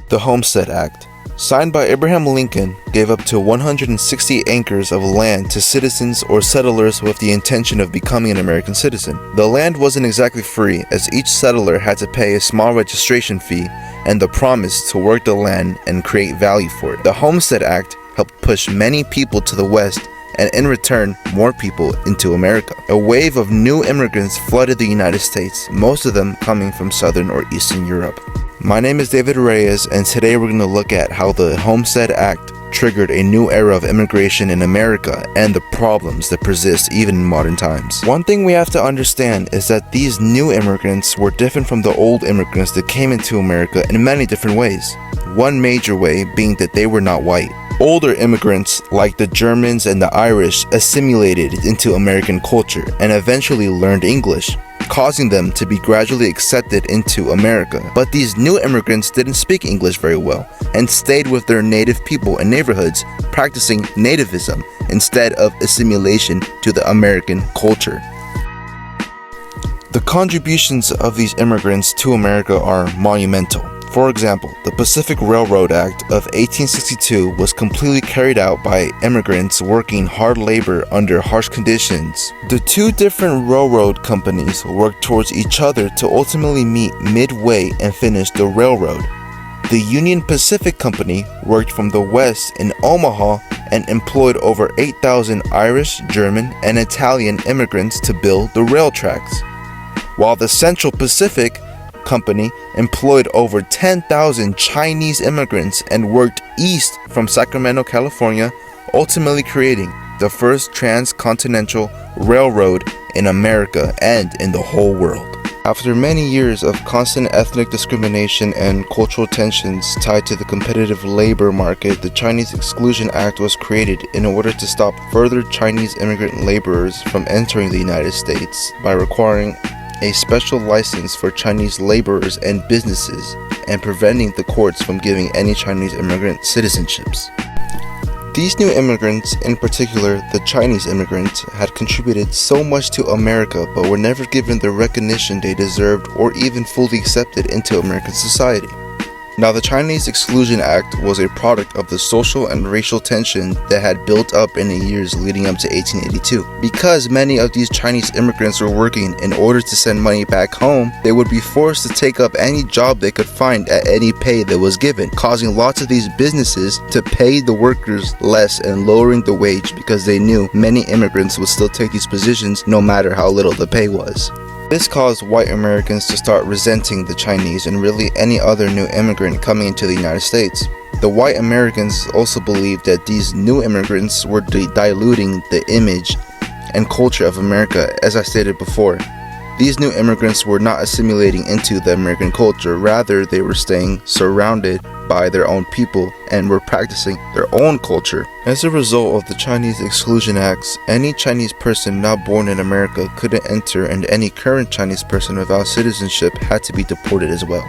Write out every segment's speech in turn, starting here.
The Homestead Act, signed by Abraham Lincoln, gave up to 160 acres of land to citizens or settlers with the intention of becoming an American citizen. The land wasn't exactly free, as each settler had to pay a small registration fee and the promise to work the land and create value for it. The Homestead Act helped push many people to the West and in return, more people into America. A wave of new immigrants flooded the United States, most of them coming from Southern or Eastern Europe. My name is David Reyes, and today we're going to look at how the Homestead Act triggered a new era of immigration in America and the problems that persist even in modern times. One thing we have to understand is that these new immigrants were different from the old immigrants that came into America in many different ways. One major way being that they were not white. Older immigrants, like the Germans and the Irish, assimilated into American culture and eventually learned English, causing them to be gradually accepted into America. But these new immigrants didn't speak English very well and stayed with their native people and neighborhoods, practicing nativism instead of assimilation to the American culture. The contributions of these immigrants to America are monumental. For example, the Pacific Railroad Act of 1862 was completely carried out by immigrants working hard labor under harsh conditions. The two different railroad companies worked towards each other to ultimately meet midway and finish the railroad. The Union Pacific Company worked from the west in Omaha and employed over 8,000 Irish, German, and Italian immigrants to build the rail tracks, while the Central Pacific Company employed over 10,000 Chinese immigrants and worked east from Sacramento, California, ultimately creating the first transcontinental railroad in America and in the whole world. After many years of constant ethnic discrimination and cultural tensions tied to the competitive labor market, the Chinese Exclusion Act was created in order to stop further Chinese immigrant laborers from entering the United States by requiring a special license for Chinese laborers and businesses and preventing the courts from giving any Chinese immigrant citizenships. These new immigrants, in particular the Chinese immigrants, had contributed so much to America but were never given the recognition they deserved or even fully accepted into American society. Now, the Chinese Exclusion Act was a product of the social and racial tension that had built up in the years leading up to 1882. Because many of these Chinese immigrants were working in order to send money back home, they would be forced to take up any job they could find at any pay that was given, causing lots of these businesses to pay the workers less and lowering the wage because they knew many immigrants would still take these positions no matter how little the pay was. This caused white Americans to start resenting the Chinese and really any other new immigrant coming into the United States. The white Americans also believed that these new immigrants were diluting the image and culture of America. As I stated before, these new immigrants were not assimilating into the American culture, rather they were staying surrounded by their own people and were practicing their own culture. As a result of the Chinese Exclusion Acts, any Chinese person not born in America couldn't enter, and any current Chinese person without citizenship had to be deported as well.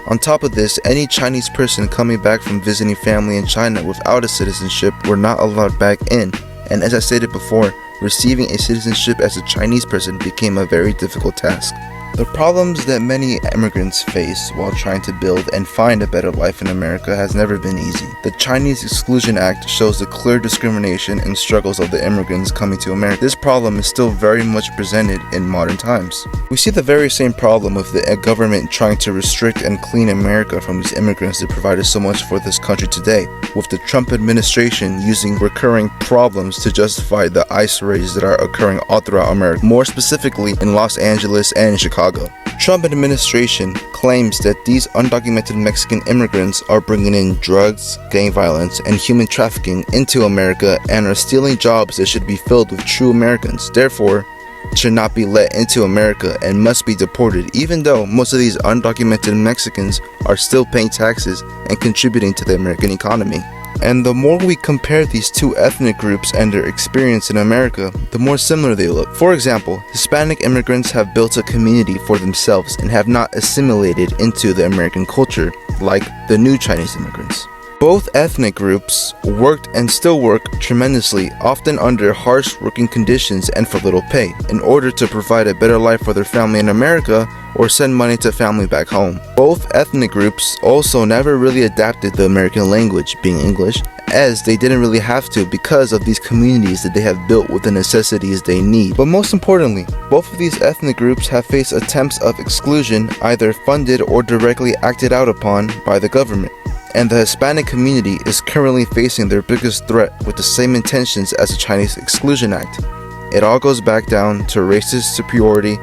On top of this, any Chinese person coming back from visiting family in China without a citizenship were not allowed back in, and as I stated before, receiving a citizenship as a Chinese person became a very difficult task. The problems that many immigrants face while trying to build and find a better life in America has never been easy. The Chinese Exclusion Act shows the clear discrimination and struggles of the immigrants coming to America. This problem is still very much presented in modern times. We see the very same problem with the government trying to restrict and clean America from these immigrants that provided so much for this country today, with the Trump administration using recurring problems to justify the ICE raids that are occurring all throughout America, more specifically in Los Angeles and Chicago. Trump administration claims that these undocumented Mexican immigrants are bringing in drugs, gang violence, and human trafficking into America and are stealing jobs that should be filled with true Americans, therefore should not be let into America and must be deported, even though most of these undocumented Mexicans are still paying taxes and contributing to the American economy. And the more we compare these two ethnic groups and their experience in America, the more similar they look. For example, Hispanic immigrants have built a community for themselves and have not assimilated into the American culture like the new Chinese immigrants. Both ethnic groups worked and still work tremendously, often under harsh working conditions and for little pay, in order to provide a better life for their family in America or send money to family back home. Both ethnic groups also never really adapted the American language, being English, as they didn't really have to because of these communities that they have built with the necessities they need. But most importantly, both of these ethnic groups have faced attempts of exclusion, either funded or directly acted out upon by the government. And the Hispanic community is currently facing their biggest threat with the same intentions as the Chinese Exclusion Act. It all goes back down to racist superiority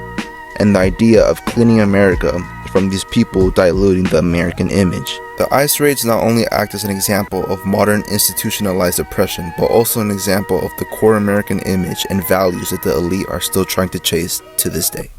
and the idea of cleaning America from these people diluting the American image. The ICE raids not only act as an example of modern institutionalized oppression, but also an example of the core American image and values that the elite are still trying to chase to this day.